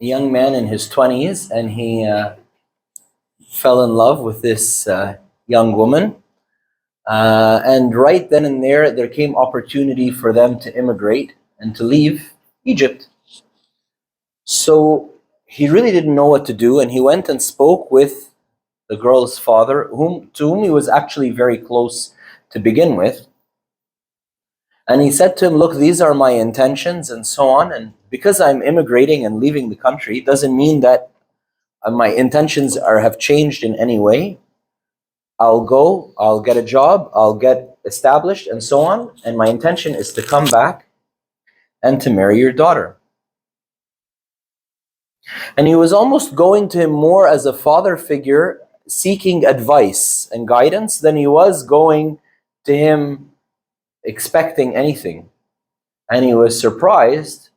a young man in his 20s, and he fell in love with this young woman. And right then and there came opportunity for them to immigrate and to leave Egypt. So he really didn't know what to do, and he went and spoke with the girl's father, to whom he was actually very close to begin with. And he said to him, look, these are my intentions and so on. And because I'm immigrating and leaving the country, doesn't mean that my intentions have changed in any way. I'll go, I'll get a job, I'll get established and so on. And my intention is to come back and to marry your daughter. And he was almost going to him more as a father figure, seeking advice and guidance, than he was going to him expecting anything. And he was surprised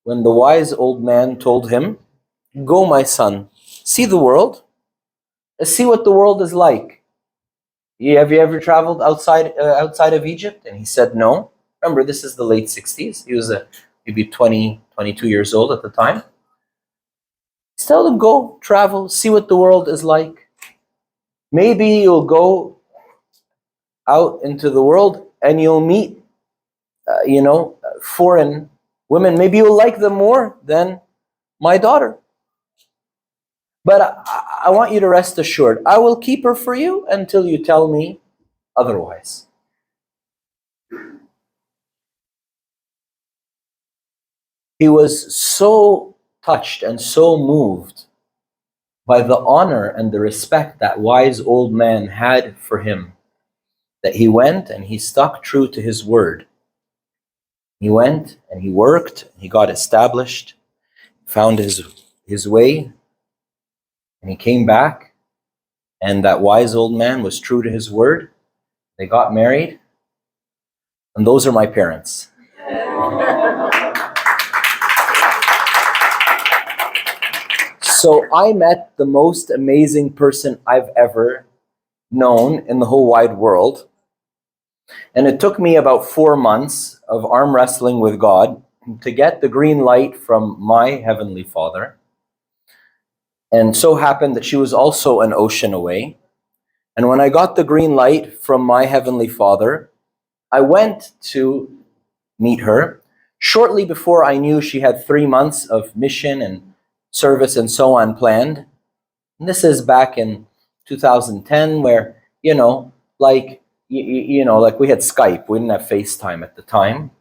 when the wise old man told him, go, my son, see the world, see what the world is like. Have you ever traveled outside of Egypt? And he said, no. Remember, this is the late 60s. He was maybe 20, 22 years old at the time. Tell him, go, travel, see what the world is like. Maybe you'll go out into the world and you'll meet, foreign women. Maybe you'll like them more than my daughter. But I want you to rest assured, I will keep her for you until you tell me otherwise. He was so touched and so moved by the honor and the respect that wise old man had for him, that he went and he stuck true to his word. He went and he worked, he got established, found his way, and he came back, and that wise old man was true to his word. They got married, and those are my parents. So I met the most amazing person I've ever known in the whole wide world. And it took me about 4 months of arm wrestling with God to get the green light from my Heavenly Father. And so happened that she was also an ocean away. And when I got the green light from my Heavenly Father, I went to meet her. Shortly before I knew, she had 3 months of mission and service and so on planned. And this is back in 2010, where, like we had Skype. We didn't have FaceTime at the time.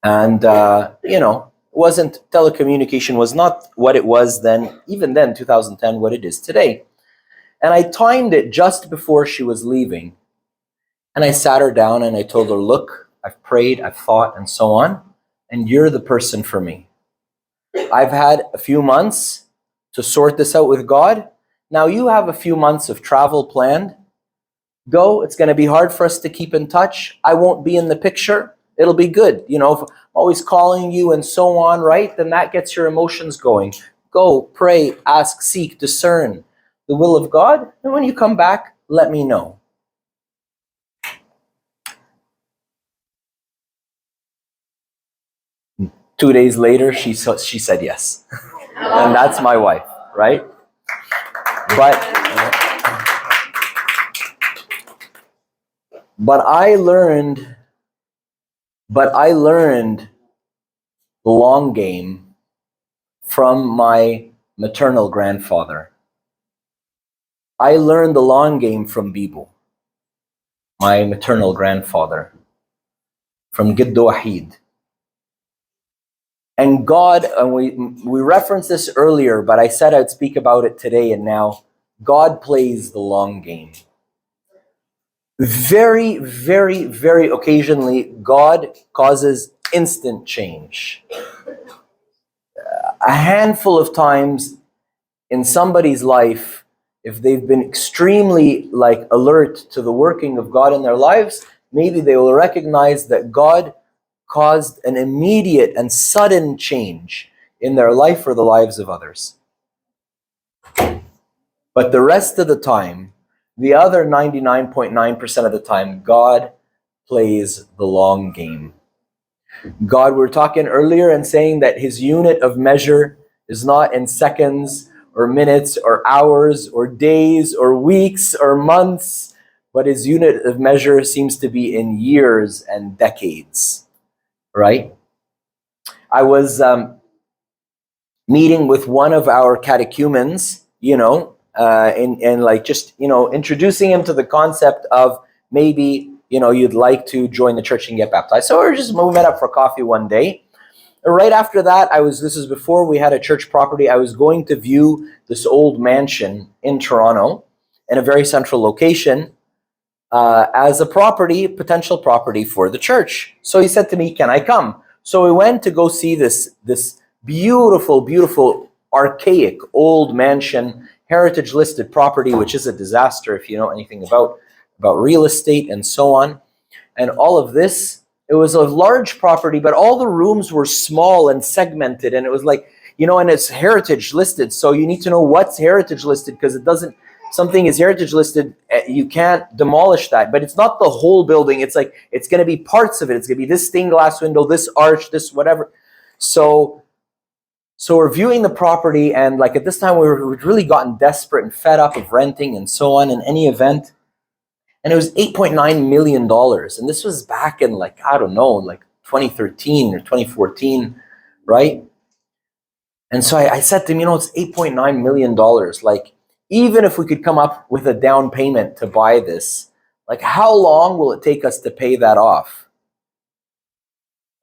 And, telecommunication was not what it was then, even then, 2010, what it is today. And I timed it just before she was leaving. And I sat her down and I told her, look, I've prayed, I've thought, and so on, and you're the person for me. I've had a few months to sort this out with God. Now you have a few months of travel planned. Go, it's going to be hard for us to keep in touch. I won't be in the picture. It'll be good. If I'm always calling you and so on, right? Then that gets your emotions going. Go, pray, ask, seek, discern the will of God. And when you come back, let me know. Two days later, she said yes. And that's my wife, right? But I learned the long game from my maternal grandfather. I learned the long game from Bibo, my maternal grandfather, from Giddo Wahid. And God, and we referenced this earlier, but I said I'd speak about it today and now. God plays the long game. Very, very, very occasionally, God causes instant change. A handful of times in somebody's life, if they've been extremely alert to the working of God in their lives, maybe they will recognize that God caused an immediate and sudden change in their life or the lives of others. But the rest of the time, the other 99.9% of the time, God plays the long game. God, we were talking earlier and saying that his unit of measure is not in seconds or minutes or hours or days or weeks or months, but his unit of measure seems to be in years and decades, right? I was meeting with one of our catechumens, and like just, introducing him to the concept of maybe, you'd like to join the church and get baptized. So we met up for coffee one day. Right after that, this is before we had a church property, I was going to view this old mansion in Toronto in a very central location as a potential property for the church. So he said to me, can I come? So we went to go see this beautiful, beautiful, archaic old mansion, heritage listed property, which is a disaster if you know anything about real estate and so on. And all of this, it was a large property, but all the rooms were small and segmented. And it was like, and it's heritage listed. So you need to know what's heritage listed, because something is heritage listed, you can't demolish that. But it's not the whole building. It's like, it's going to be parts of it. It's going to be this stained glass window, this arch, this whatever. So we're viewing the property, and like at this time we'd really gotten desperate and fed up of renting and so on in any event. And it was $8.9 million. And this was back in 2013 or 2014, right? And so I said to him, it's $8.9 million. Like, even if we could come up with a down payment to buy this, like, how long will it take us to pay that off?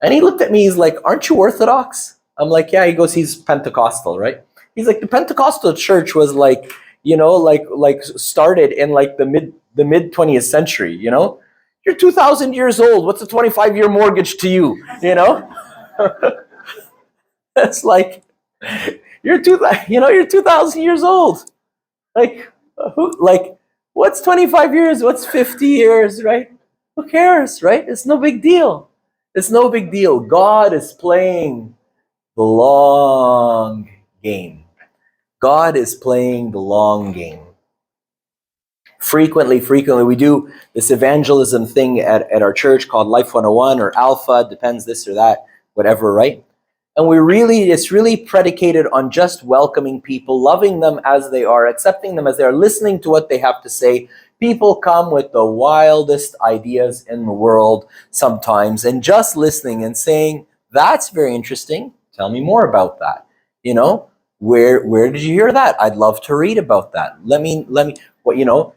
And he looked at me, he's like, aren't you Orthodox? I'm like, yeah. He goes, he's Pentecostal, right? He's like, the Pentecostal church was like started in like the mid 20th century, You're 2,000 years old. What's a 25-year mortgage to you, It's like, you're 2,000 years old. Like, what's 25 years? What's 50 years, right? Who cares, right? It's no big deal. It's no big deal. God is playing the long game. God is playing the long game. Frequently, we do this evangelism thing at our church called Life 101 or Alpha, depends this or that, whatever, right? And it's really predicated on just welcoming people, loving them as they are, accepting them as they are, listening to what they have to say. People come with the wildest ideas in the world sometimes, and just listening and saying, that's very interesting. Tell me more about that. Where did you hear that? I'd love to read about that. Let me,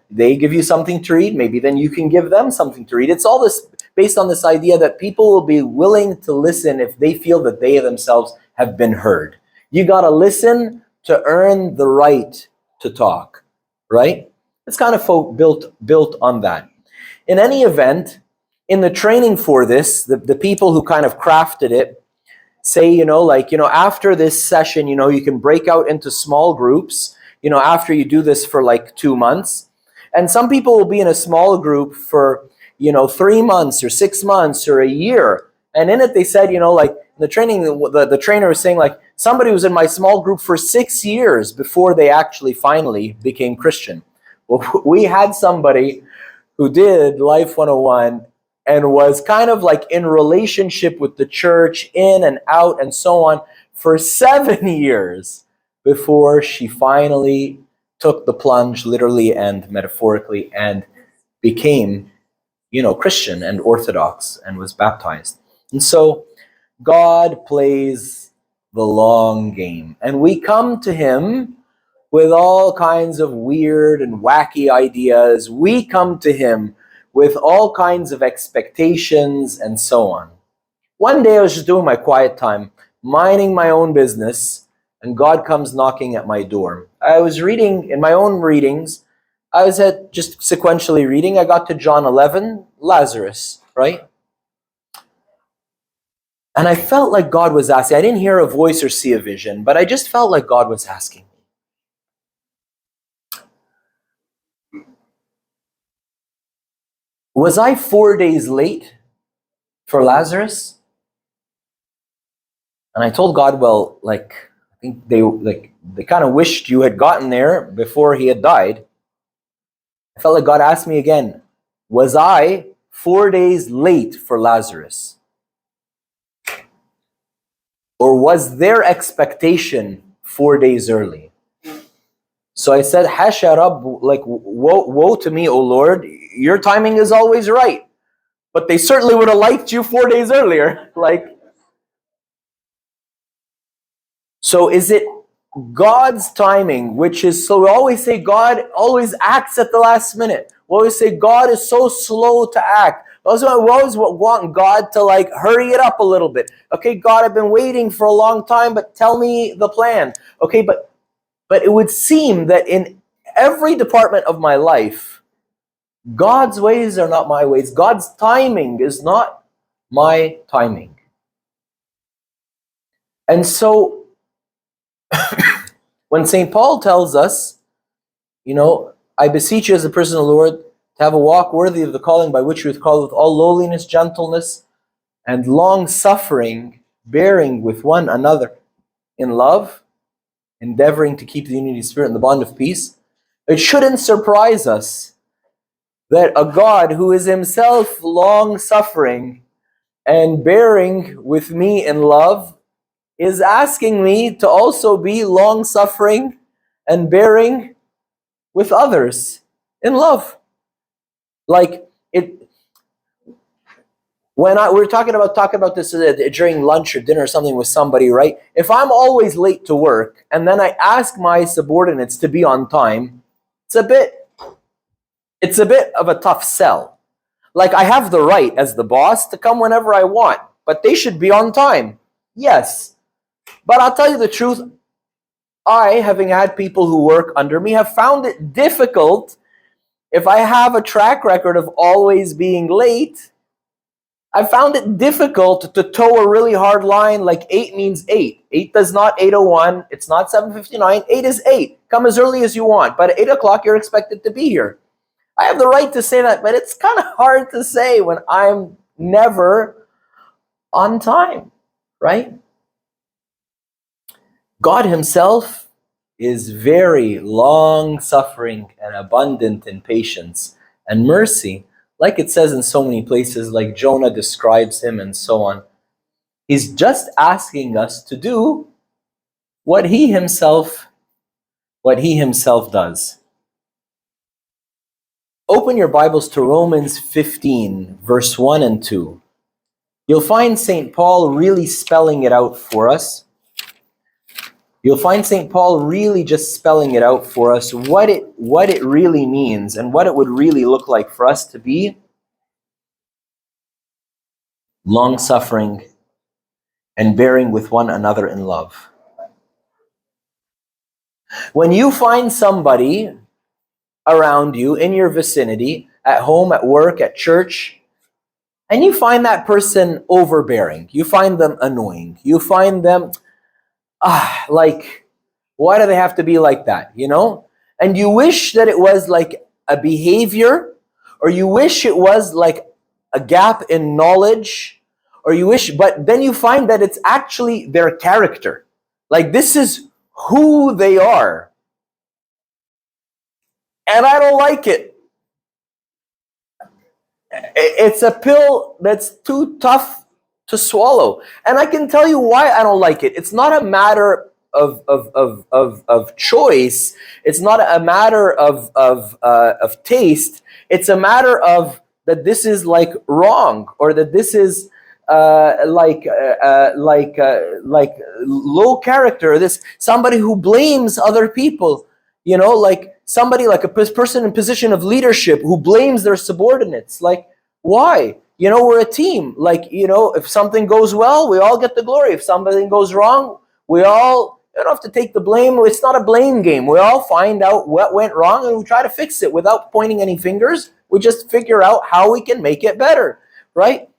they give you something to read, maybe then you can give them something to read. It's all this based on this idea that people will be willing to listen if they feel that they themselves have been heard. You got to listen to earn the right to talk, right? It's kind of built on that. In any event, in the training for this, the people who kind of crafted it say, after this session, you can break out into small groups, after you do this for like 2 months. And some people will be in a small group for, 3 months or 6 months or a year. And in it, they said, the training, the trainer was saying, like, somebody was in my small group for 6 years before they actually finally became Christian. Well, we had somebody who did Life 101 and was kind of like in relationship with the church, in and out and so on, for 7 years before she finally took the plunge, literally and metaphorically, and became, Christian and Orthodox and was baptized. And so God plays the long game, and we come to him with all kinds of weird and wacky ideas. We come to him with all kinds of expectations and so on. One day I was just doing my quiet time, minding my own business, and God comes knocking at my door. I was reading, in my own readings, I was just sequentially reading. I got to John 11, Lazarus, right? And I felt like God was asking. I didn't hear a voice or see a vision, but I just felt like God was asking me. Was I 4 days late for Lazarus? And I told God, well, I think they kind of wished you had gotten there before he had died. I felt like God asked me again, was I 4 days late for Lazarus? Or was their expectation 4 days early? So I said, Hasha Rabb, like, woe to me, O Lord, your timing is always right. But they certainly would have liked you 4 days earlier. So is it God's timing, which is, so we always say God always acts at the last minute. We always say God is so slow to act. We always want God to like hurry it up a little bit. Okay, God, I've been waiting for a long time, but tell me the plan. Okay, but it would seem that in every department of my life, God's ways are not my ways. God's timing is not my timing. And so when St. Paul tells us, I beseech you as a person of the Lord to have a walk worthy of the calling by which you are called, with all lowliness, gentleness, and long suffering, bearing with one another in love, endeavoring to keep the unity of spirit and the bond of peace. It shouldn't surprise us that a God who is himself long suffering and bearing with me in love is asking me to also be long suffering and bearing with others in love. Like it, when we're talking about this during lunch or dinner or something with somebody, right? If I'm always late to work and then I ask my subordinates to be on time, it's a bit of a tough sell. Like, I have the right as the boss to come whenever I want, but they should be on time. Yes. But I'll tell you the truth, I, having had people who work under me, have found it difficult. If I have a track record of always being late, I found it difficult to toe a really hard line, like 8 means 8. 8 does not 8:01. It's not 7:59. 8 is 8. Come as early as you want. But at 8 o'clock, you're expected to be here. I have the right to say that, but it's kind of hard to say when I'm never on time, right? God himself is very long-suffering and abundant in patience and mercy, like it says in so many places, like Jonah describes him and so on. He's just asking us to do what he himself does. Open your Bibles to Romans 15, verse 1 and 2. You'll find St. Paul really spelling it out for us. You'll find St. Paul really just spelling it out for us, what it really means and what it would really look like for us to be long-suffering and bearing with one another in love. When you find somebody around you, in your vicinity, at home, at work, at church, and you find that person overbearing, you find them annoying, you find them, like, why do they have to be like that, And you wish that it was like a behavior, or you wish it was like a gap in knowledge, but then you find that it's actually their character. Like, this is who they are. And I don't like it. It's a pill that's too tough to swallow. And I can tell you why I don't like it. It's not a matter of choice. It's not a matter of taste. It's a matter of that this is like wrong, or that this is like low character. This somebody who blames other people. Like somebody, like a person in position of leadership who blames their subordinates. Like, why? We're a team. Like, if something goes well, we all get the glory. If something goes wrong, we don't have to take the blame. It's not a blame game. We all find out what went wrong and we try to fix it without pointing any fingers. We just figure out how we can make it better, right?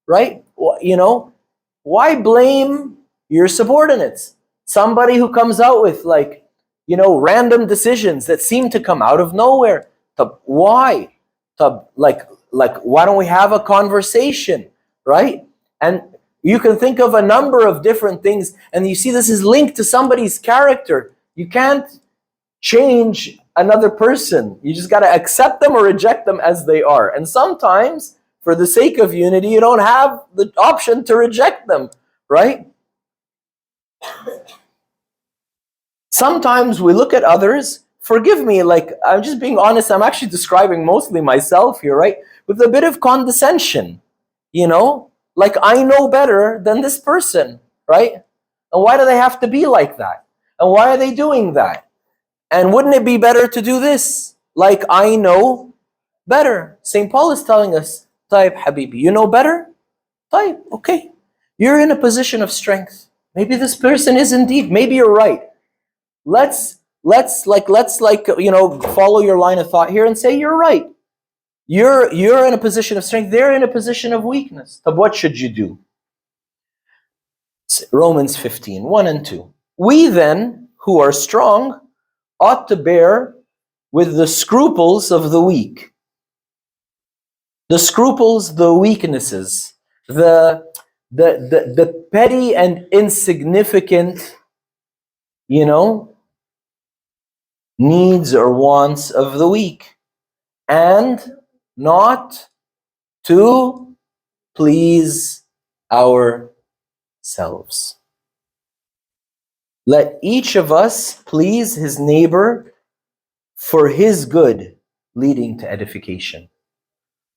Right? Why blame your subordinates? Somebody who comes out with random decisions that seem to come out of nowhere. Why? Why don't we have a conversation, right? And you can think of a number of different things, and you see this is linked to somebody's character. You can't change another person. You just got to accept them or reject them as they are. And sometimes, for the sake of unity, you don't have the option to reject them, right? Sometimes we look at others, forgive me, like I'm just being honest, I'm actually describing mostly myself here, right? With a bit of condescension, like I know better than this person, right? And why do they have to be like that? And why are they doing that? And wouldn't it be better to do this? Like I know better. St. Paul is telling us, Taib Habibi, you know better? Taib, okay. You're in a position of strength. Maybe this person is indeed, maybe you're right. Let's follow your line of thought here and say you're right. You're in a position of strength, they're in a position of weakness. But what should you do? Romans 15, 1 and 2. We then, who are strong, ought to bear with the scruples of the weak. The scruples, the weaknesses, the petty and insignificant, needs or wants of the weak, and not to please ourselves. Let each of us please his neighbor for his good, leading to edification.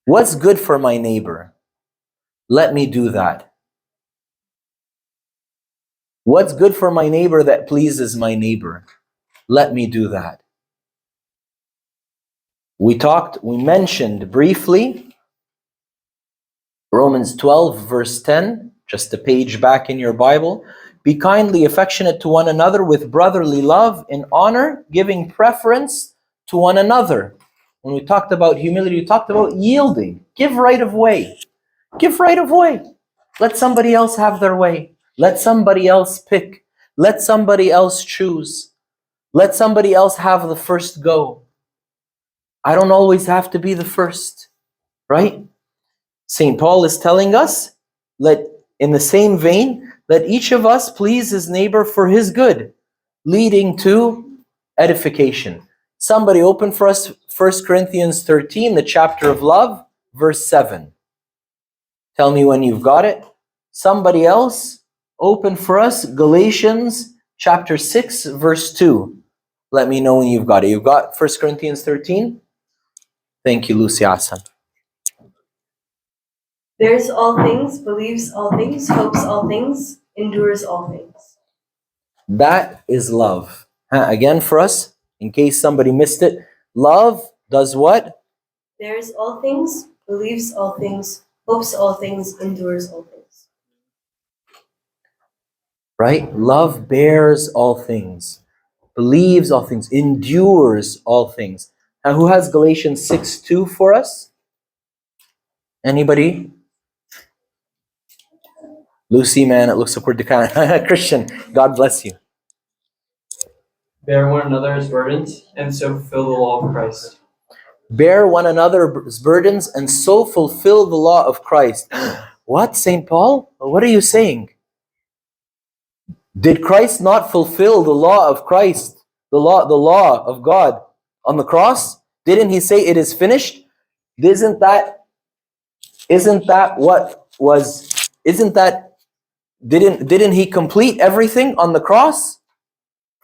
What's good for my neighbor? Let me do that. What's good for my neighbor that pleases my neighbor? Let me do that. We mentioned briefly Romans 12, verse 10, just a page back in your Bible. Be kindly affectionate to one another with brotherly love, in honor, giving preference to one another. When we talked about humility, we talked about yielding. Give right of way. Give right of way. Let somebody else have their way. Let somebody else pick. Let somebody else choose. Let somebody else have the first go. I don't always have to be the first, right? St. Paul is telling us, in the same vein, let each of us please his neighbor for his good, leading to edification. Somebody open for us 1 Corinthians 13, the chapter of love, verse 7. Tell me when you've got it. Somebody else open for us Galatians chapter 6, verse 2. Let me know when you've got it. You've got 1 Corinthians 13? Thank you, Lucy Hassan. Bears all things, believes all things, hopes all things, endures all things. That is love. Again for us, in case somebody missed it, love does what? Bears all things, believes all things, hopes all things, endures all things. Right? Love bears all things, believes all things, endures all things. Now, who has Galatians 6:2 for us? Anybody? Lucy, man, it looks like we're Christian. God bless you. Bear one another's burdens, and so fulfill the law of Christ. Bear one another's burdens, and so fulfill the law of Christ. What, St. Paul? What are you saying? Did Christ not fulfill the law of Christ, the law of God on the cross? Didn't he say it is finished? Isn't that didn't he complete everything on the cross?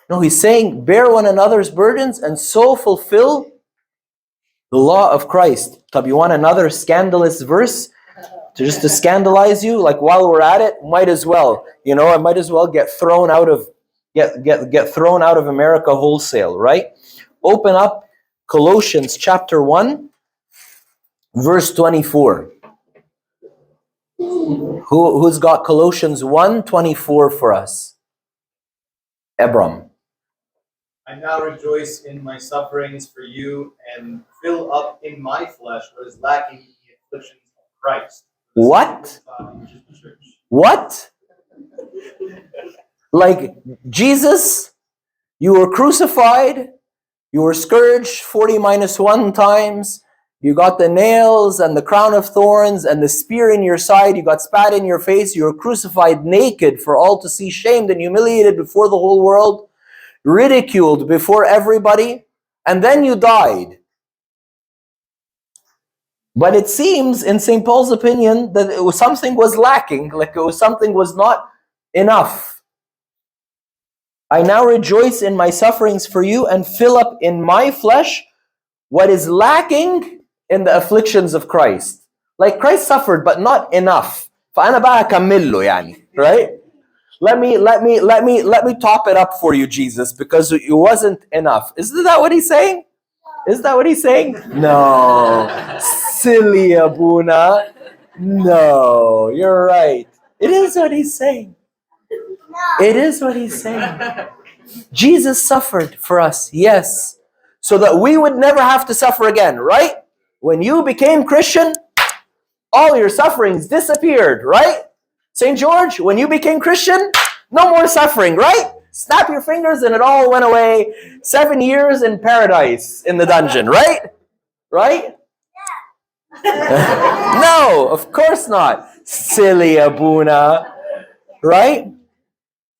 No, he's saying bear one another's burdens and so fulfill the law of Christ. Tab, you want another scandalous verse to scandalize you? Like while we're at it, might as well. I might as well get thrown out of America wholesale, right? Open up Colossians chapter 1, verse 24. Who's got Colossians 1:24 for us? Ebram. I now rejoice in my sufferings for you and fill up in my flesh what is lacking in the afflictions of Christ. What? What? Like, Jesus, you were crucified, you were scourged 40 minus 1 times, you got the nails and the crown of thorns and the spear in your side, you got spat in your face, you were crucified naked for all to see, shamed and humiliated before the whole world, ridiculed before everybody, and then you died. But it seems, in St. Paul's opinion, that something was lacking, like something was not enough. I now rejoice in my sufferings for you and fill up in my flesh what is lacking in the afflictions of Christ. Like Christ suffered, but not enough. فأنا بقى أكمله يعني, right? Let me top it up for you, Jesus, because it wasn't enough. Isn't that what he's saying? Is that what he's saying? No. Silly Abuna. No, you're right. It is what he's saying. It is what he's saying. Jesus suffered for us, yes, so that we would never have to suffer again, right? When you became Christian, all your sufferings disappeared, right? St. George, when you became Christian, no more suffering, right? Snap your fingers and it all went away. 7 years in paradise in the dungeon, right? Right? No, of course not. Silly Abuna, right?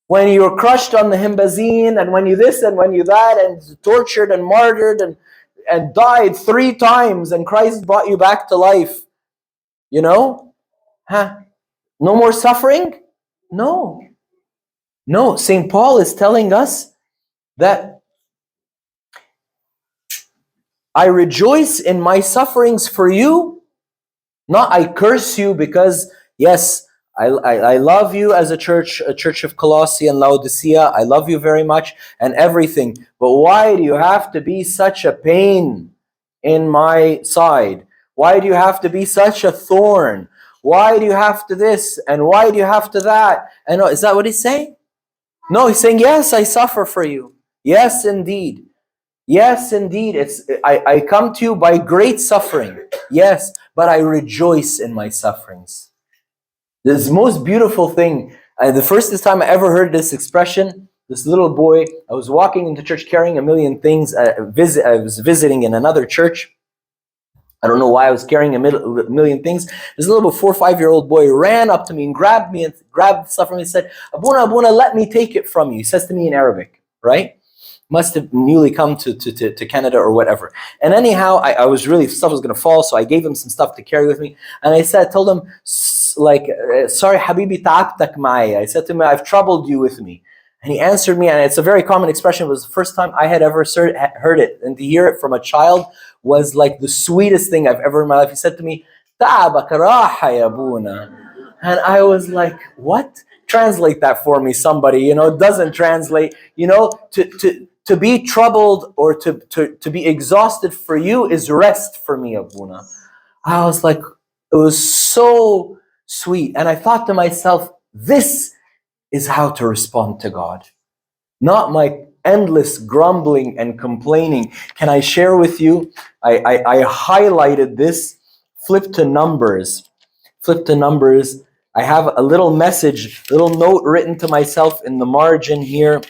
When you were crushed on the Himbazine, and when you this and when you that, and tortured and martyred and died 3 times, and Christ brought you back to life. You know? Huh? No more suffering? No. No, St. Paul is telling us that I rejoice in my sufferings for you, not I curse you because, yes, I love you as a church of Colossae and Laodicea. I love you very much and everything. But why do you have to be such a pain in my side? Why do you have to be such a thorn? Why do you have to this? And why do you have to that? And is that what he's saying? No, he's saying, yes, I suffer for you. Yes, indeed. Yes, indeed. I come to you by great suffering. Yes, but I rejoice in my sufferings. This is the most beautiful thing. The first time I ever heard this expression, this little boy, I was walking into church carrying a million things. I was visiting in another church. I don't know why I was carrying a million things. This little 4 or 5 year old boy ran up to me and grabbed the stuff from me and said, Abuna, Abuna, let me take it from you. He says to me in Arabic, right? Must have newly come to Canada or whatever. And anyhow, I was really, stuff was going to fall, so I gave him some stuff to carry with me. And I told him, sorry, Habibi, ta'abtak ma'ay. I said to him, I've troubled you with me. And he answered me, and it's a very common expression. It was the first time I had ever heard it. And to hear it from a child was like the sweetest thing I've ever in my life. He said to me, ta'abak raha ya Abuna. And I was like, what? Translate that for me, somebody. It doesn't translate. To be troubled or to be exhausted for you is rest for me, Abuna. I was like, it was so sweet. And I thought to myself, this is how to respond to God. Not my endless grumbling and complaining. Can I share with you? I highlighted this. Flip to Numbers. Flip to Numbers. I have a little message, little note written to myself in the margin here.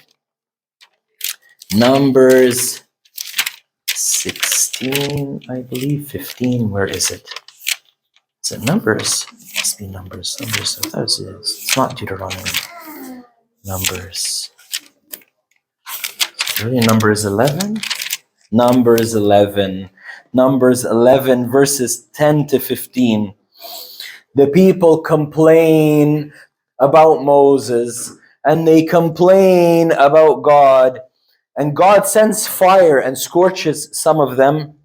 Numbers 16, I believe, 15. Where is it? Is it Numbers? It must be Numbers. Numbers. I thought it is. It's not Deuteronomy. Numbers. Really, Numbers 11? Numbers 11. Numbers 11, verses 10 to 15. The people complain about Moses, and they complain about God. And God sends fire and scorches some of them.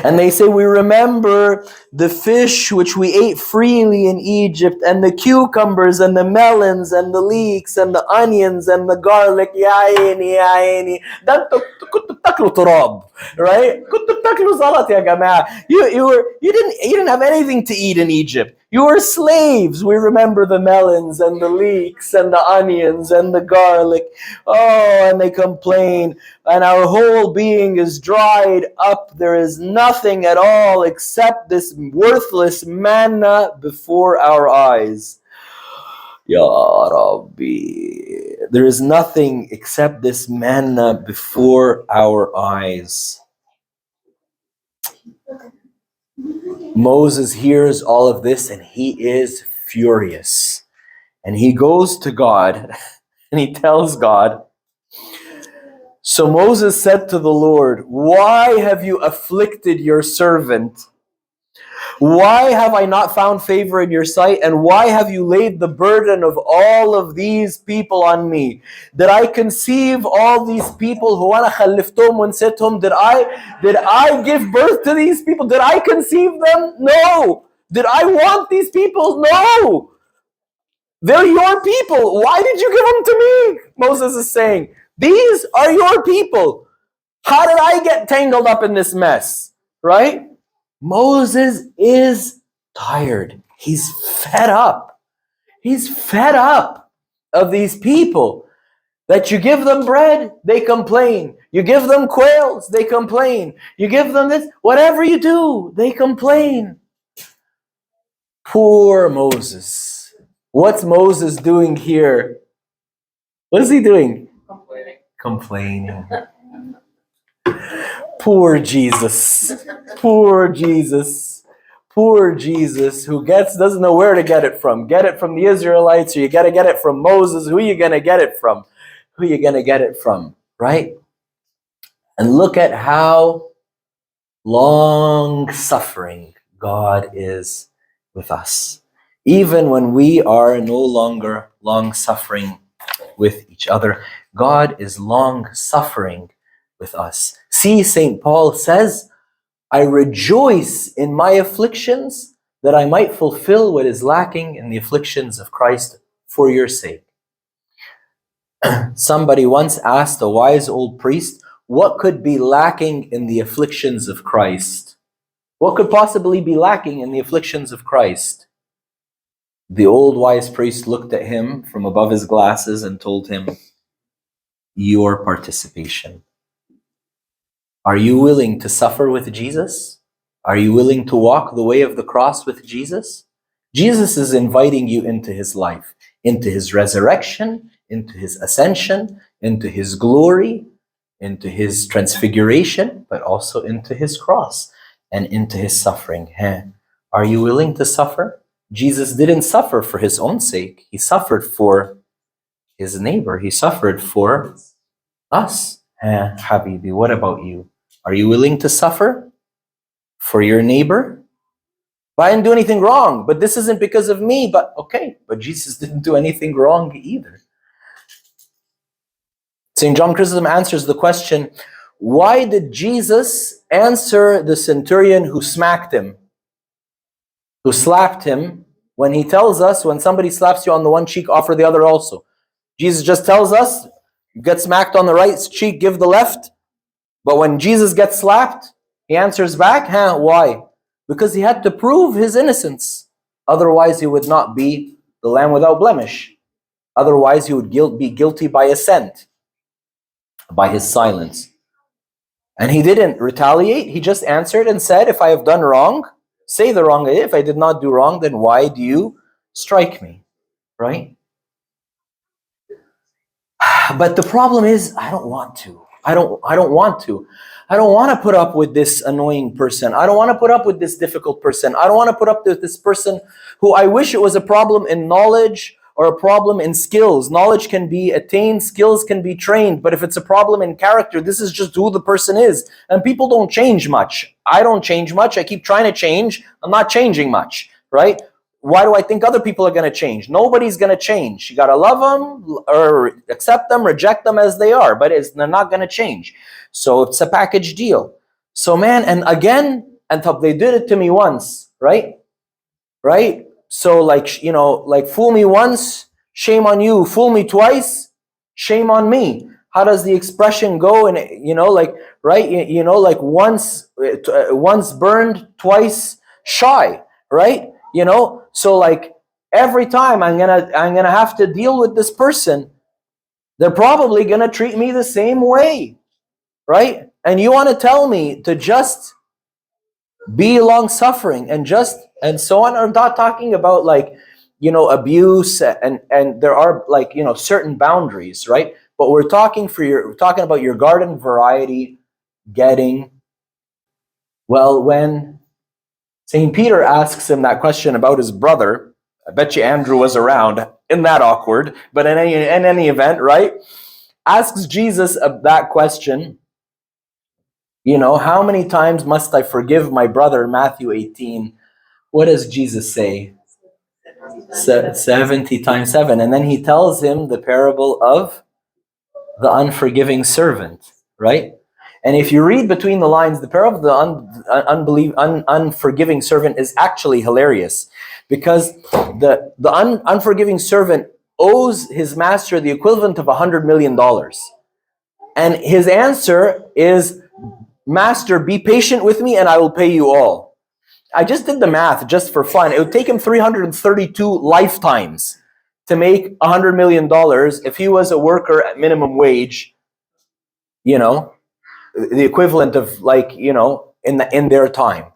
And they say, we remember the fish which we ate freely in Egypt, and the cucumbers and the melons and the leeks and the onions and the garlic. Ya aini, ya aini. كنتوا بتاكلوا تراب, right? كنتوا بتاكلوا زلط يا جماعة. You didn't have anything to eat in Egypt. You were slaves. We remember the melons and the leeks and the onions and the garlic. Oh, and they complain. And our whole being is dried up. There is nothing at all except this worthless manna before our eyes. Ya Rabbi. There is nothing except this manna before our eyes. Moses hears all of this and he is furious. And he goes to God and he tells God, so Moses said to the Lord, why have you afflicted your servant? Why have I not found favor in your sight? And why have you laid the burden of all of these people on me? Did I conceive all these people? Did I give birth to these people? Did I conceive them? No. Did I want these people? No. They're your people. Why did you give them to me? Moses is saying, these are your people. How did I get tangled up in this mess? Right? Moses is tired. He's fed up. He's fed up of these people. That you give them bread, they complain. You give them quails, they complain. You give them this, whatever you do, they complain. Poor Moses. What's Moses doing here? What is he doing? Complaining. Poor Jesus. Poor Jesus. Poor Jesus, who doesn't know where to get it from. Get it from the Israelites, or you got to get it from Moses. Who are you going to get it from? Who are you going to get it from? Right? And look at how long-suffering God is with us. Even when we are no longer long-suffering with each other, God is long-suffering with us. See, St. Paul says, I rejoice in my afflictions that I might fulfill what is lacking in the afflictions of Christ for your sake. Somebody once asked a wise old priest, what could be lacking in the afflictions of Christ? What could possibly be lacking in the afflictions of Christ? The old wise priest looked at him from above his glasses and told him, your participation. Are you willing to suffer with Jesus? Are you willing to walk the way of the cross with Jesus? Jesus is inviting you into his life, into his resurrection, into his ascension, into his glory, into his transfiguration, but also into his cross and into his suffering. Are you willing to suffer? Jesus didn't suffer for his own sake. He suffered for his neighbor. He suffered for us. Habibi, what about you? Are you willing to suffer for your neighbor? But I didn't do anything wrong, but this isn't because of me. But okay, but Jesus didn't do anything wrong either. St. John Chrysostom answers the question, why did Jesus answer the centurion who smacked him, who slapped him, when he tells us, when somebody slaps you on the one cheek, offer the other also? Jesus just tells us, you get smacked on the right cheek, give the left. But when Jesus gets slapped, he answers back, why? Because he had to prove his innocence. Otherwise, he would not be the lamb without blemish. Otherwise, he would be guilty by assent, by his silence. And he didn't retaliate. He just answered and said, if I have done wrong, say the wrong. If I did not do wrong, then why do you strike me? Right? But the problem is, I don't want to. I don't want to. I don't want to put up with this annoying person. I don't want to put up with this difficult person. I don't want to put up with this person who I wish it was a problem in knowledge or a problem in skills. Knowledge can be attained, skills can be trained, but if it's a problem in character, this is just who the person is. And people don't change much. I don't change much. I keep trying to change. I'm not changing much, right? Why do I think other people are going to change? Nobody's going to change. You got to love them or accept them, reject them as they are, but they're not going to change. So it's a package deal. So man, and again, and they did it to me once, right? Right? So like, fool me once, shame on you. Fool me twice, shame on me. How does the expression go? And right? Once burned, twice shy, right? So like every time I'm gonna have to deal with this person, they're probably gonna treat me the same way, right? And you want to tell me to just be long-suffering and so on? I'm not talking about abuse and there are certain boundaries, right? But we're talking about your garden variety getting well. When St. Peter asks him that question about his brother, I bet you Andrew was around. Isn't that awkward? But in any event, right? Asks Jesus that question. You know, how many times must I forgive my brother? Matthew 18. What does Jesus say? 70 times 7. And then he tells him the parable of the unforgiving servant, right? And if you read between the lines, the parable of the unforgiving servant is actually hilarious, because the unforgiving servant owes his master the equivalent of $100 million. And his answer is, Master, be patient with me and I will pay you all. I just did the math just for fun. It would take him 332 lifetimes to make $100 million if he was a worker at minimum wage, you know, the equivalent of, like, you know, in their time.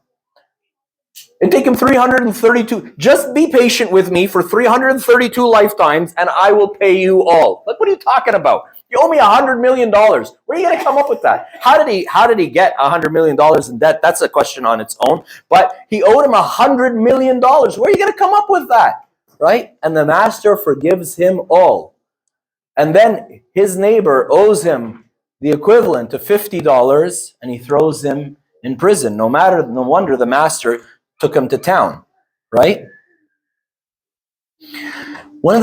It'd take him 332. Just be patient with me for 332 lifetimes and I will pay you all. Like, what are you talking about? You owe me $100 million. Where are you going to come up with that? How did he get $100 million in debt? That's a question on its own. But he owed him $100 million. Where are you going to come up with that? Right? And the master forgives him all. And then his neighbor owes him the equivalent of $50 and he throws him in prison. No wonder the master took him to town, right? One of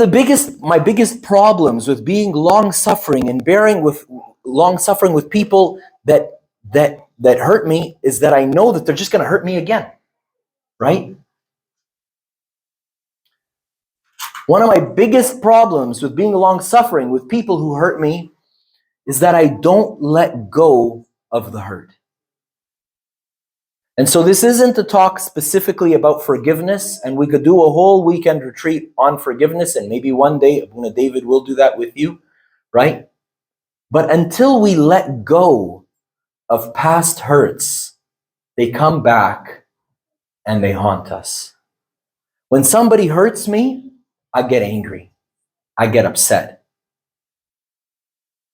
my biggest problems with being long-suffering and bearing with long-suffering with people that hurt me is that I know that they're just going to hurt me again, right? One of my biggest problems with being long-suffering with people who hurt me is that I don't let go of the hurt. And so this isn't to talk specifically about forgiveness, and we could do a whole weekend retreat on forgiveness, and maybe one day Abuna David will do that with you, right? But until we let go of past hurts, they come back and they haunt us. When somebody hurts me, I get angry. I get upset.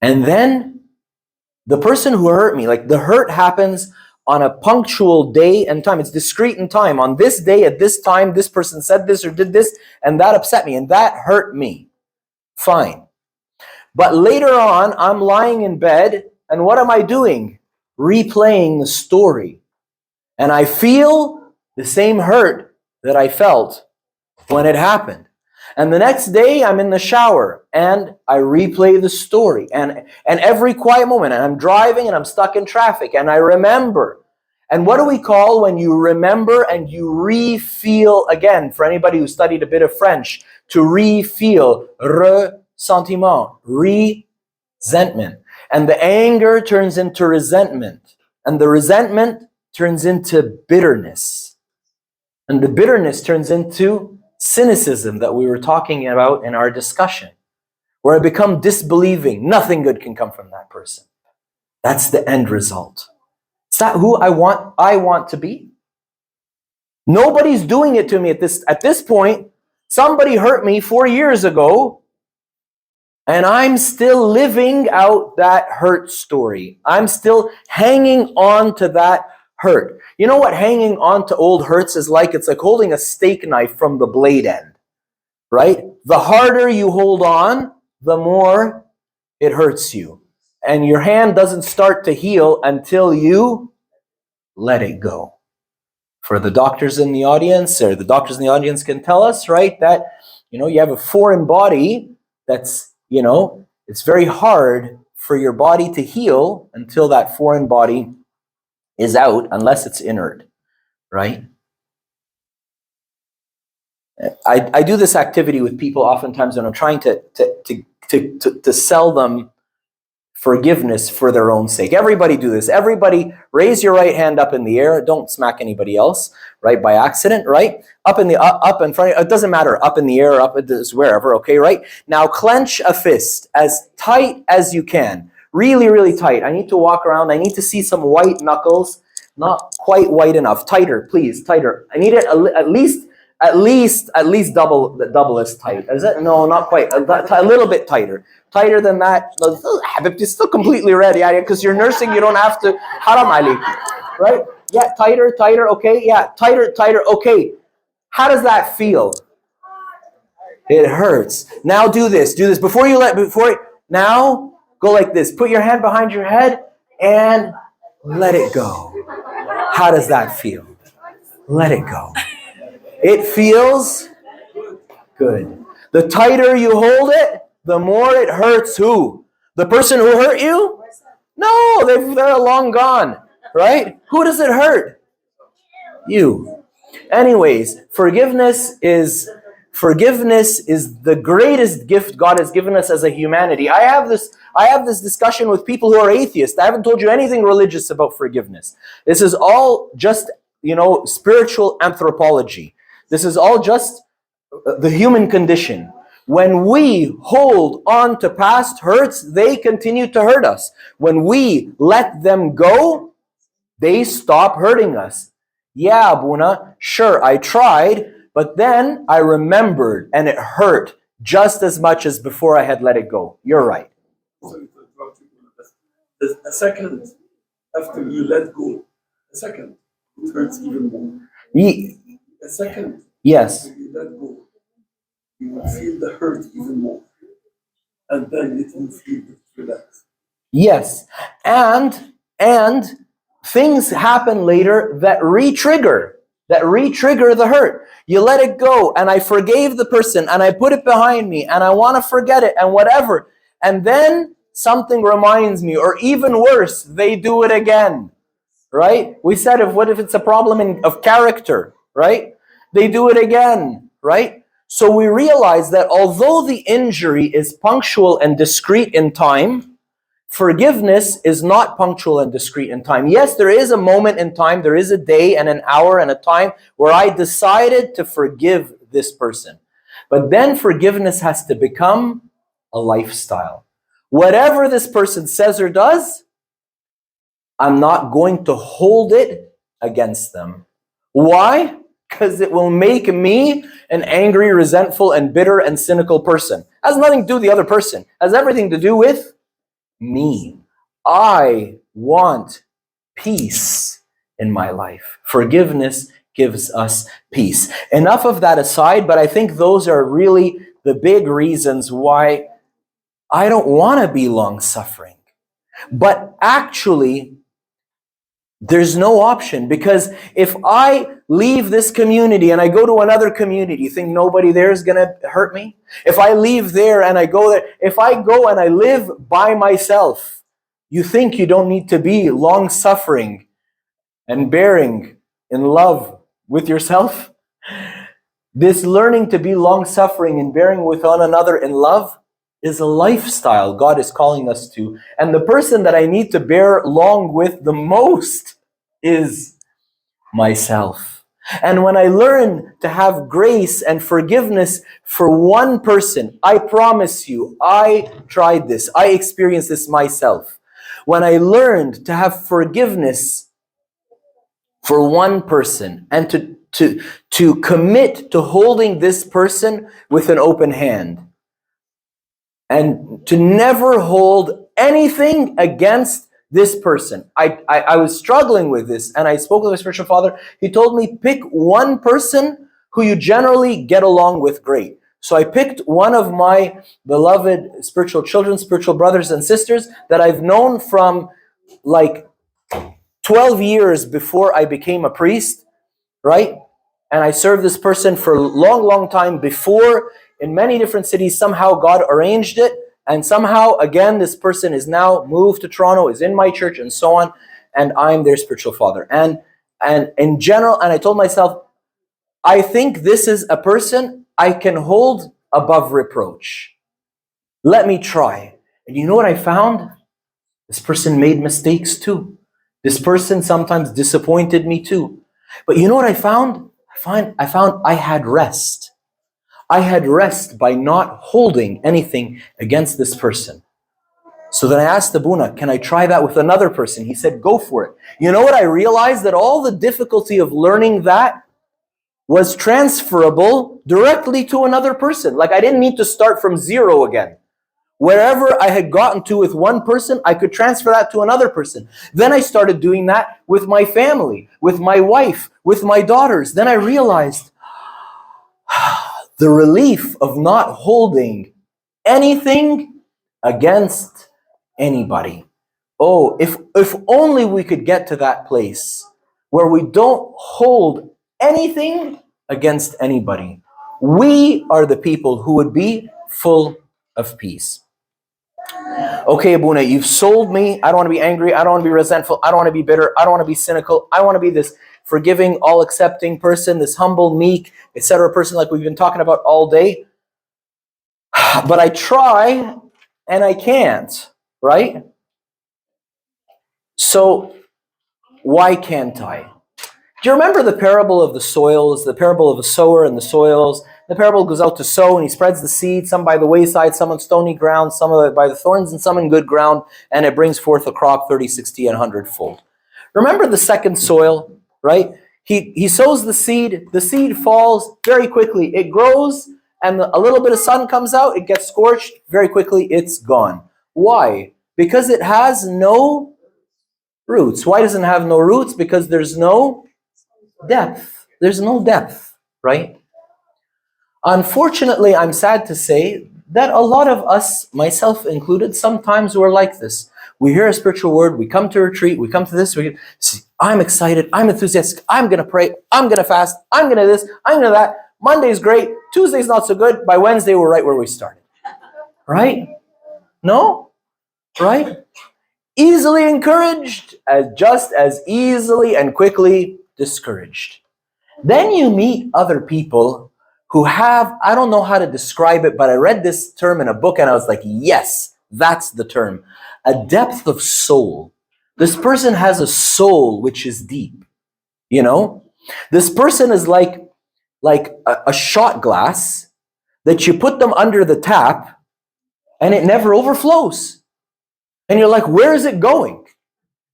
And then the person who hurt me, like, the hurt happens on a punctual day and time. It's discrete in time. On this day, at this time, this person said this or did this, and that upset me, and that hurt me. Fine. But later on, I'm lying in bed, and what am I doing? Replaying the story. And I feel the same hurt that I felt when it happened. And the next day, I'm in the shower, and I replay the story. And every quiet moment, and I'm driving, and I'm stuck in traffic, and I remember. And what do we call when you remember and you re-feel again? For anybody who studied a bit of French, to re-feel, ressentiment, resentment. And the anger turns into resentment. And the resentment turns into bitterness. And the bitterness turns into cynicism that we were talking about in our discussion, where I become disbelieving. Nothing good can come from that person. That's the end result. Is that who I want to be? Nobody's doing it to me at this point. Somebody hurt me 4 years ago, and I'm still living out that hurt story. I'm still hanging on to that hurt. You know what hanging on to old hurts is like? It's like holding a steak knife from the blade end, right? The harder you hold on, the more it hurts you. And your hand doesn't start to heal until you let it go. For the doctors in the audience, or the doctors in the audience can tell us, right, that, you have a foreign body that's, it's very hard for your body to heal until that foreign body is out, unless it's inert, right? I do this activity with people oftentimes when I'm trying to sell them forgiveness for their own sake. Everybody do this. Everybody raise your right hand up in the air. Don't smack anybody else, right, by accident, right? Up in front. It doesn't matter. Up in the air, up wherever, okay, right? Now clench a fist as tight as you can. Really, really tight. I need to walk around. I need to see some white knuckles. Not quite white enough. Tighter, please, tighter. I need it at least double as tight. Is it? No, not quite. A little bit tighter. Tighter than that. It's still completely red, yeah, because you're nursing, you don't have to. Haram Ali. Right? Yeah, tighter, okay. Yeah, tighter, okay. How does that feel? It hurts. Now do this. Now go like this. Put your hand behind your head and let it go. How does that feel? Let it go. It feels good. The tighter you hold it, the more it hurts who? The person who hurt you? No, they're long gone, right? Who does it hurt? You. Anyways, forgiveness is the greatest gift God has given us as a humanity. I have this discussion with people who are atheists. I haven't told you anything religious about forgiveness. This is all just, spiritual anthropology. This is all just the human condition. When we hold on to past hurts, they continue to hurt us. When we let them go, they stop hurting us. Yeah, Abuna, sure, I tried, but then I remembered and it hurt just as much as before I had let it go. You're right. A second after you let go, a second, it hurts even more. A second Yes. after you let go, you will feel the hurt even more. And then it will feel relaxed. Yes. And things happen later that re-trigger the hurt. You let it go, and I forgave the person, and I put it behind me, and I want to forget it, and whatever. And then something reminds me, or even worse, they do it again, right? We said, what if it's a problem of character, right? They do it again, right? So we realize that although the injury is punctual and discrete in time, forgiveness is not punctual and discrete in time. Yes, there is a moment in time, there is a day and an hour and a time where I decided to forgive this person. But then forgiveness has to become a lifestyle. Whatever this person says or does, I'm not going to hold it against them. Why? Because it will make me an angry, resentful, and bitter and cynical person. It has nothing to do with the other person. It has everything to do with me. I want peace in my life. Forgiveness gives us peace. Enough of that aside, but I think those are really the big reasons why I don't want to be long-suffering. But actually, there's no option, because if I leave this community and I go to another community, you think nobody there is going to hurt me? If I leave there and I go there, if I go and I live by myself, you think you don't need to be long-suffering and bearing in love with yourself? This learning to be long-suffering and bearing with one another in love is a lifestyle God is calling us to. And the person that I need to bear long with the most is myself. And when I learn to have grace and forgiveness for one person, I promise you, I tried this. I experienced this myself. When I learned to have forgiveness for one person and to commit to holding this person with an open hand, and to never hold anything against this person. I was struggling with this, and I spoke with my spiritual father. He told me, pick one person who you generally get along with great. So I picked one of my beloved spiritual children, spiritual brothers and sisters that I've known from like 12 years before I became a priest, right? And I served this person for a long, long time before in many different cities. Somehow God arranged it. And somehow, again, this person is now moved to Toronto, is in my church, and so on. And I'm their spiritual father. And in general, and I told myself, I think this is a person I can hold above reproach. Let me try. And you know what I found? This person made mistakes too. This person sometimes disappointed me too. But you know what I found? I found I had rest. I had rest by not holding anything against this person. So then I asked Abuna, can I try that with another person? He said, go for it. You know what I realized? That all the difficulty of learning that was transferable directly to another person. Like I didn't need to start from zero again. Wherever I had gotten to with one person, I could transfer that to another person. Then I started doing that with my family, with my wife, with my daughters. Then I realized the relief of not holding anything against anybody. Oh, if only we could get to that place where we don't hold anything against anybody. We are the people who would be full of peace. Okay, Abuna, you've sold me. I don't want to be angry. I don't want to be resentful. I don't want to be bitter. I don't want to be cynical. I want to be this forgiving, all-accepting person, this humble, meek, etc. person like we've been talking about all day. But I try and I can't, right? So why can't I? Do you remember the parable of the soils, the parable of the sower and the soils? The parable goes out to sow and he spreads the seed, some by the wayside, some on stony ground, some of it by the thorns and some in good ground, and it brings forth a crop 30, 60, and 100-fold. Remember the second soil, right? He sows the seed falls very quickly. It grows and a little bit of sun comes out, it gets scorched, very quickly it's gone. Why? Because it has no roots. Why doesn't it have no roots? Because there's no depth. There's no depth, right? Unfortunately, I'm sad to say that a lot of us, myself included, sometimes we're like this. We hear a spiritual word, we come to retreat, we come to this, I'm excited, I'm enthusiastic, I'm going to pray, I'm going to fast, I'm going to this, I'm going to that. Monday's great, Tuesday's not so good, by Wednesday we're right where we started. Right? No? Right? Easily encouraged, just as easily and quickly discouraged. Then you meet other people who have, I don't know how to describe it, but I read this term in a book and I was like, yes, that's the term. A depth of soul. This person has a soul which is deep. You know? This person is like a shot glass that you put them under the tap and it never overflows. And you're like, where is it going?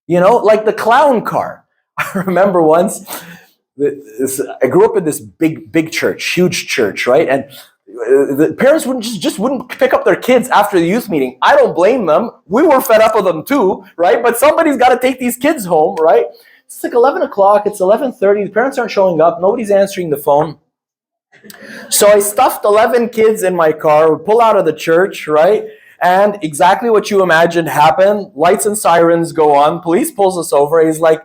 You know, like the clown car. I remember once, I grew up in this big church, huge church, right? And the parents wouldn't pick up their kids after the youth meeting. I don't blame them. We were fed up with them too, right? But somebody's got to take these kids home, right? It's like 11 o'clock, it's 11:30, the parents aren't showing up, nobody's answering the phone. So I stuffed 11 kids in my car, we pull out of the church, right? And exactly what you imagined happened. Lights and sirens go on. Police pulls us over. He's like,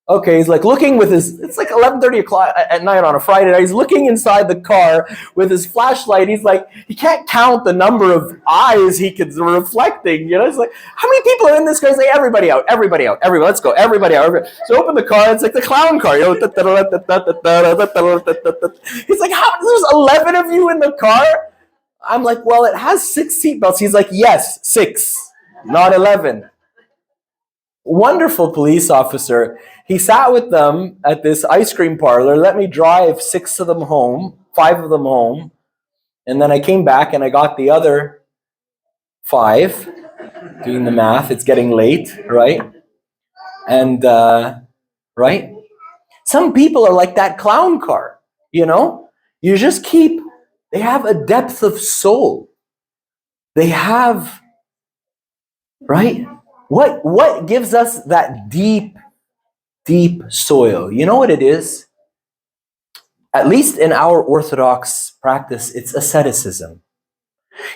okay, he's like looking with his, it's like 11:30 o'clock at night on a Friday night. He's looking inside the car with his flashlight. He's like, he can't count the number of eyes he could reflecting. You know, it's like, how many people are in this car? He's like, everybody out, let's go, everybody out. So open the car, it's like the clown car. You know, he's like, how? There's 11 of you in the car? I'm like, well, it has 6 seatbelts. He's like, yes, 6, not 11. Wonderful police officer. He sat with them at this ice cream parlor, let me drive 6 of them home, 5 of them home, and then I came back and I got the other 5, doing the math, it's getting late, right? And, right? Some people are like that clown car, you know? You just keep, they have a depth of soul. They have, right? What gives us that deep soil? You know what it is? At least in our Orthodox practice, it's asceticism.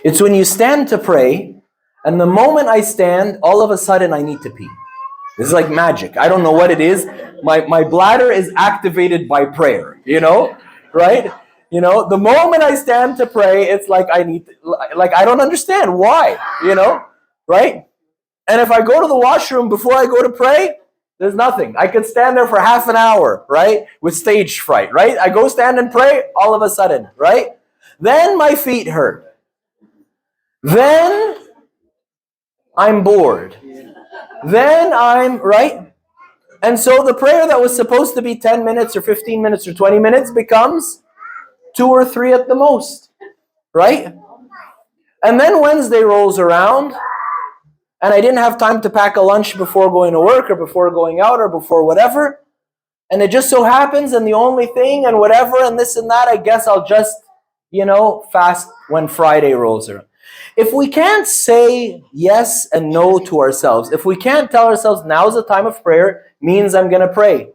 It's when you stand to pray, and the moment I stand, all of a sudden I need to pee. This is like magic. I don't know what it is. My bladder is activated by prayer, you know? Right? You know, the moment I stand to pray, it's like I need to, like I don't understand why, you know? Right? And if I go to the washroom before I go to pray, there's nothing. I could stand there for half an hour, right? With stage fright, right? I go stand and pray, all of a sudden, right? Then my feet hurt. Then I'm bored. Then I'm, right? And so the prayer that was supposed to be 10 minutes or 15 minutes or 20 minutes becomes 2 or 3 at the most, right? And then Wednesday rolls around, and I didn't have time to pack a lunch before going to work or before going out or before whatever. And it just so happens, and the only thing and whatever and this and that, I guess I'll just, you know, fast when Friday rolls around. If we can't say yes and no to ourselves, if we can't tell ourselves now's the time of prayer, means I'm going to pray.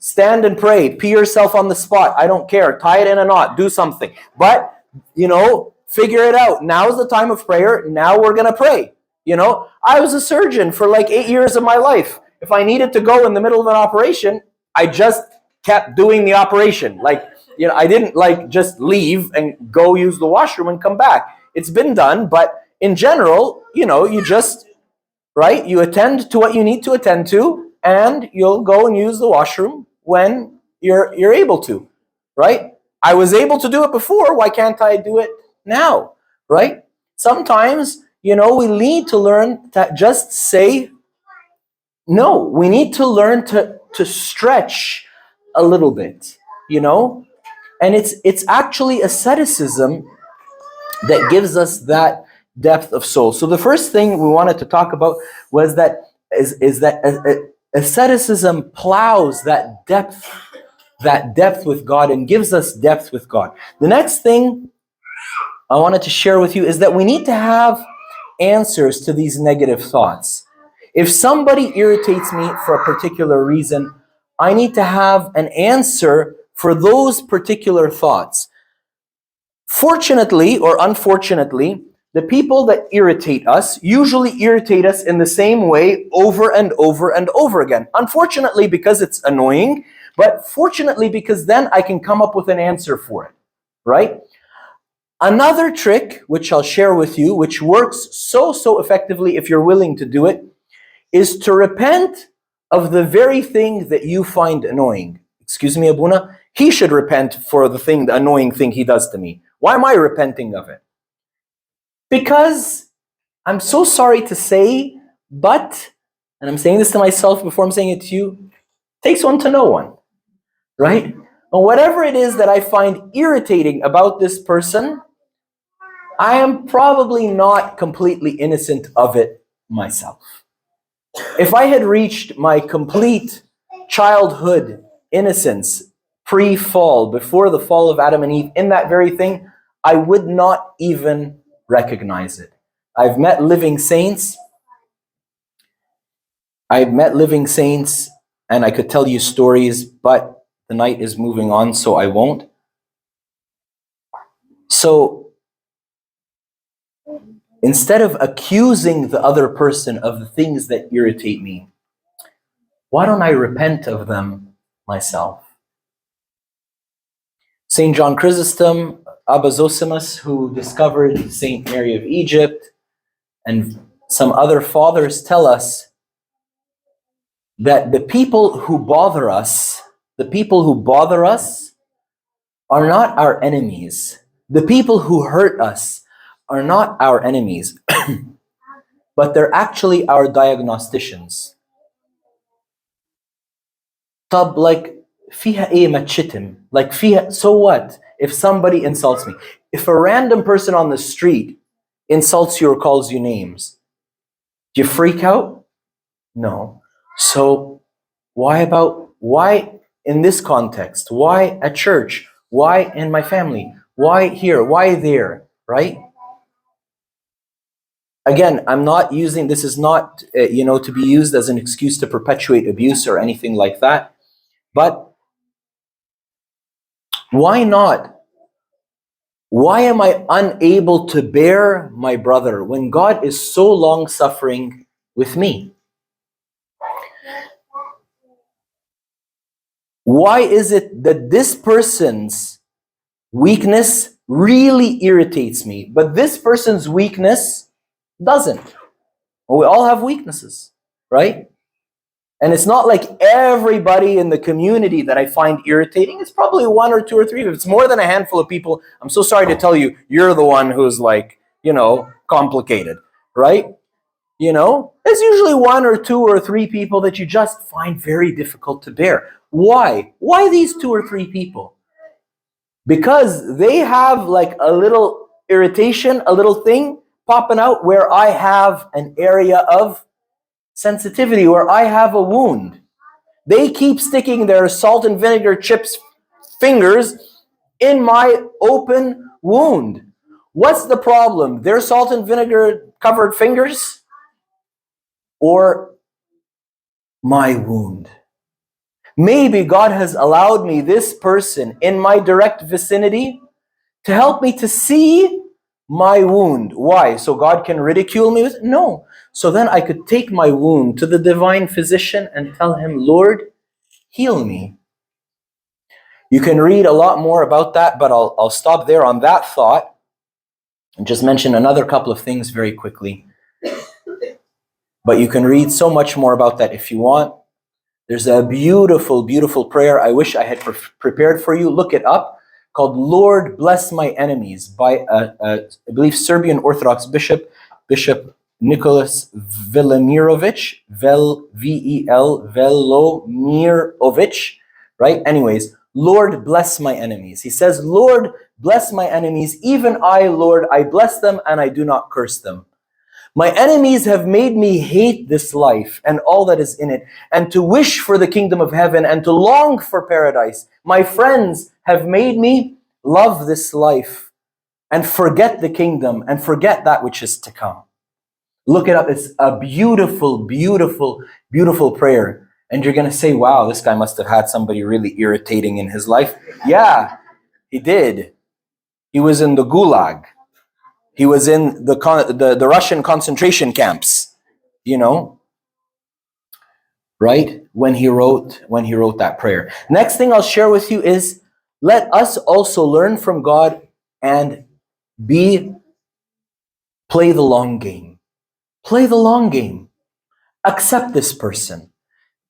Stand and pray. Pee yourself on the spot. I don't care. Tie it in a knot. Do something. But, you know, figure it out. Now's the time of prayer. Now we're going to pray. You know, I was a surgeon for like 8 years of my life. If I needed to go in the middle of an operation, I just kept doing the operation. Like, you know, I didn't like just leave and go use the washroom and come back. It's been done, but in general, you know, you just, right? You attend to what you need to attend to, and you'll go and use the washroom when you're able to, right? I was able to do it before. Why can't I do it now, right? Sometimes, you know, we need to learn to just say no. We need to learn to stretch a little bit, you know? And it's actually asceticism that gives us that depth of soul. So the first thing we wanted to talk about was that asceticism plows that depth with God and gives us depth with God. The next thing I wanted to share with you is that we need to have answers to these negative thoughts. If somebody irritates me for a particular reason, I need to have an answer for those particular thoughts. Fortunately or unfortunately, the people that irritate us usually irritate us in the same way over and over and over again. Unfortunately, because it's annoying, but fortunately, because then I can come up with an answer for it, right? Another trick, which I'll share with you, which works so effectively if you're willing to do it, is to repent of the very thing that you find annoying. Excuse me, Abuna, he should repent for the annoying thing he does to me. Why am I repenting of it? Because I'm so sorry to say, but, and I'm saying this to myself before I'm saying it to you, takes one to know one, right? And whatever it is that I find irritating about this person, I am probably not completely innocent of it myself. If I had reached my complete childhood innocence pre-fall, before the fall of Adam and Eve, in that very thing, I would not even recognize it. I've met living saints. And I could tell you stories, but the night is moving on, so I won't. So instead of accusing the other person of the things that irritate me, why don't I repent of them myself? St. John Chrysostom, Abba Zosimus, who discovered St. Mary of Egypt, and some other fathers tell us that the people who bother us are not our enemies. The people who hurt us are not our enemies, but they're actually our diagnosticians. طب like فيها ايه ما تشتم? Like فيها, so what if somebody insults me? If a random person on the street insults you or calls you names, do you freak out? No. So why in this context? Why at church? Why in my family? Why here? Why there? Right? Again, I'm not using, this is not, to be used as an excuse to perpetuate abuse or anything like that. But why not? Why am I unable to bear my brother when God is so long-suffering with me? Why is it that this person's weakness really irritates me, but this person's weakness doesn't? Well, we all have weaknesses, right? And it's not like everybody in the community that I find irritating. It's probably one or two or three. If it's more than a handful of people, I'm so sorry to tell you, you're the one who's like, complicated, right? There's usually one or two or three people that you just find very difficult to bear. Why? Why these two or three people? Because they have like a little irritation, a little thing popping out where I have an area of sensitivity, where I have a wound. They keep sticking their salt and vinegar chips fingers in my open wound. What's the problem? Their salt and vinegar covered fingers or my wound? Maybe God has allowed me this person in my direct vicinity to help me to see my wound. Why? So God can ridicule me with? No. so then I could take my wound to the divine physician and tell him, Lord, heal me. You can read a lot more about that, but I'll stop there on that thought and just mention another couple of things very quickly. But you can read so much more about that if you want. There's a beautiful, beautiful prayer I wish I had prepared for you. Look it up, called Lord Bless My Enemies by, I believe, Serbian Orthodox Bishop Nicholas Velimirovic, Velimirovic, right? Anyways, Lord bless my enemies. He says, Lord bless my enemies, even I, Lord, I bless them and I do not curse them. My enemies have made me hate this life and all that is in it, and to wish for the kingdom of heaven and to long for paradise. My friends have made me love this life and forget the kingdom and forget that which is to come. Look it up. It's a beautiful, beautiful, beautiful prayer. And you're going to say, wow, this guy must have had somebody really irritating in his life. Yeah, he did. He was in the Gulag. He was in the Russian concentration camps, you know, right? When he wrote that prayer. Next thing I'll share with you is, let us also learn from God and play the long game. Play the long game. Accept this person.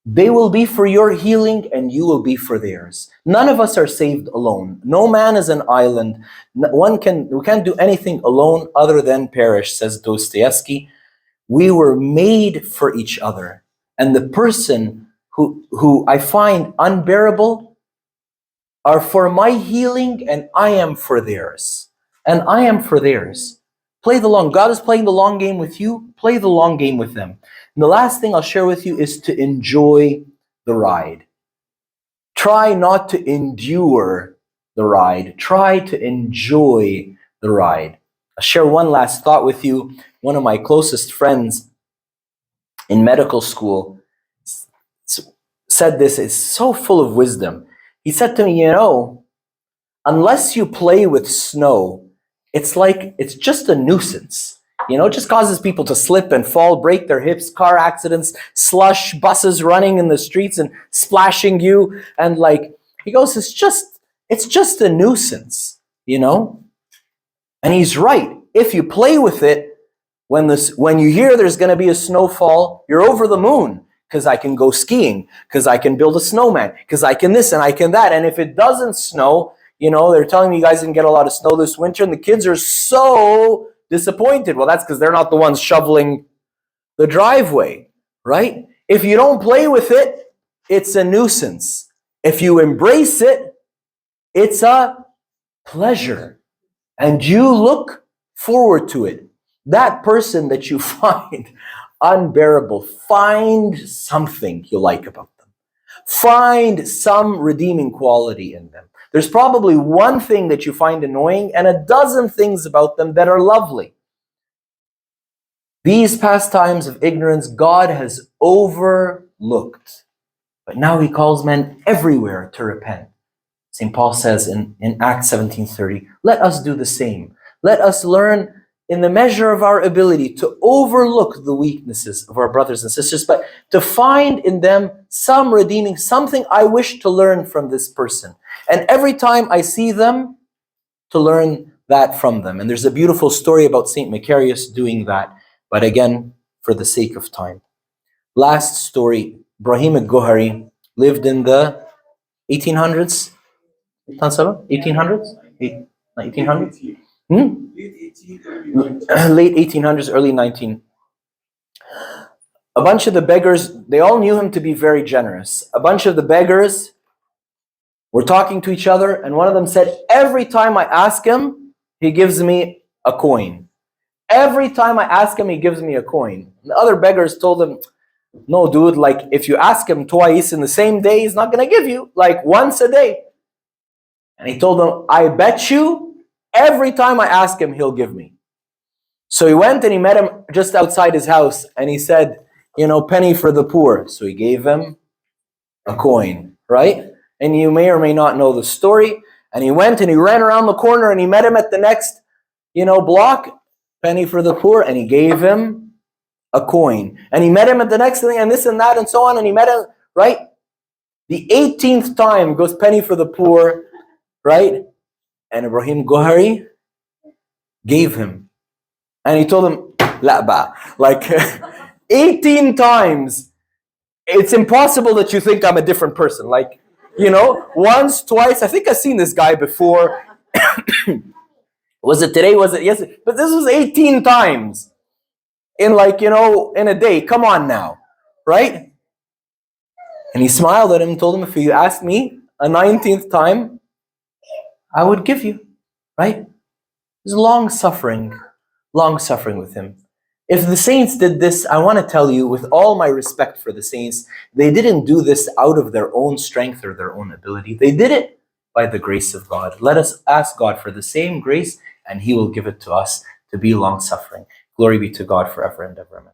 They will be for your healing and you will be for theirs. None of us are saved alone. No man is an island. We can't do anything alone other than perish, says Dostoevsky. We were made for each other. And the person who I find unbearable are for my healing and I am for theirs. And I am for theirs. Play the long. God is playing the long game with you. Play the long game with them. And the last thing I'll share with you is to enjoy the ride. Try not to endure the ride. Try to enjoy the ride. I'll share one last thought with you. One of my closest friends in medical school said this. It's so full of wisdom. He said to me, you know, unless you play with snow, it's just a nuisance. You know, it just causes people to slip and fall, break their hips, car accidents, slush, buses running in the streets and splashing you. And like, he goes, it's just a nuisance, you know? And he's right. If you play with it, when you hear there's going to be a snowfall, you're over the moon, because I can go skiing, because I can build a snowman, because I can this and I can that. And if it doesn't snow, you know, they're telling me you guys didn't get a lot of snow this winter, and the kids are so disappointed. Well, that's because they're not the ones shoveling the driveway, right? If you don't play with it, it's a nuisance. If you embrace it, it's a pleasure. And you look forward to it. That person that you find unbearable, find something you like about them. Find some redeeming quality in them. There's probably one thing that you find annoying and a dozen things about them that are lovely. These pastimes of ignorance God has overlooked. But now he calls men everywhere to repent. St. Paul says in Acts 17:30, let us do the same. Let us learn in the measure of our ability to overlook the weaknesses of our brothers and sisters, but to find in them some redeeming, something I wish to learn from this person. And every time I see them, to learn that from them. And there's a beautiful story about St. Macarius doing that, but again, for the sake of time. Last story, Ibrahim al-Gohari lived in the 1800s? 1800s? 1800s? Late 1800s, early 19. A bunch of the beggars, they all knew him to be very generous. A bunch of the beggars were talking to each other, and one of them said, every time I ask him, he gives me a coin. Every time I ask him, he gives me a coin. The other beggars told him, no, dude, like if you ask him twice in the same day, he's not going to give you, like once a day. And he told them, I bet you every time I ask him, he'll give me. So he went and he met him just outside his house, and he said, you know, penny for the poor. So he gave him a coin, right? And you may or may not know the story. And he went and he ran around the corner and he met him at the next, block, penny for the poor, and he gave him a coin. And he met him at the next thing and this and that and so on. And he met him, right? The 18th time goes penny for the poor, right? And Ibrahim Gohari gave him. And he told him, La ba. Like 18 times. It's impossible that you think I'm a different person. Like, you know, once, twice. I think I've seen this guy before. Was it today? Was it yesterday? But this was 18 times in like, you know, in a day. Come on now, right? And he smiled at him and told him, if you asked me a 19th time, I would give you, right? There's long suffering with him. If the saints did this, I want to tell you, with all my respect for the saints, they didn't do this out of their own strength or their own ability. They did it by the grace of God. Let us ask God for the same grace, and He will give it to us to be long-suffering. Glory be to God forever and ever. Amen.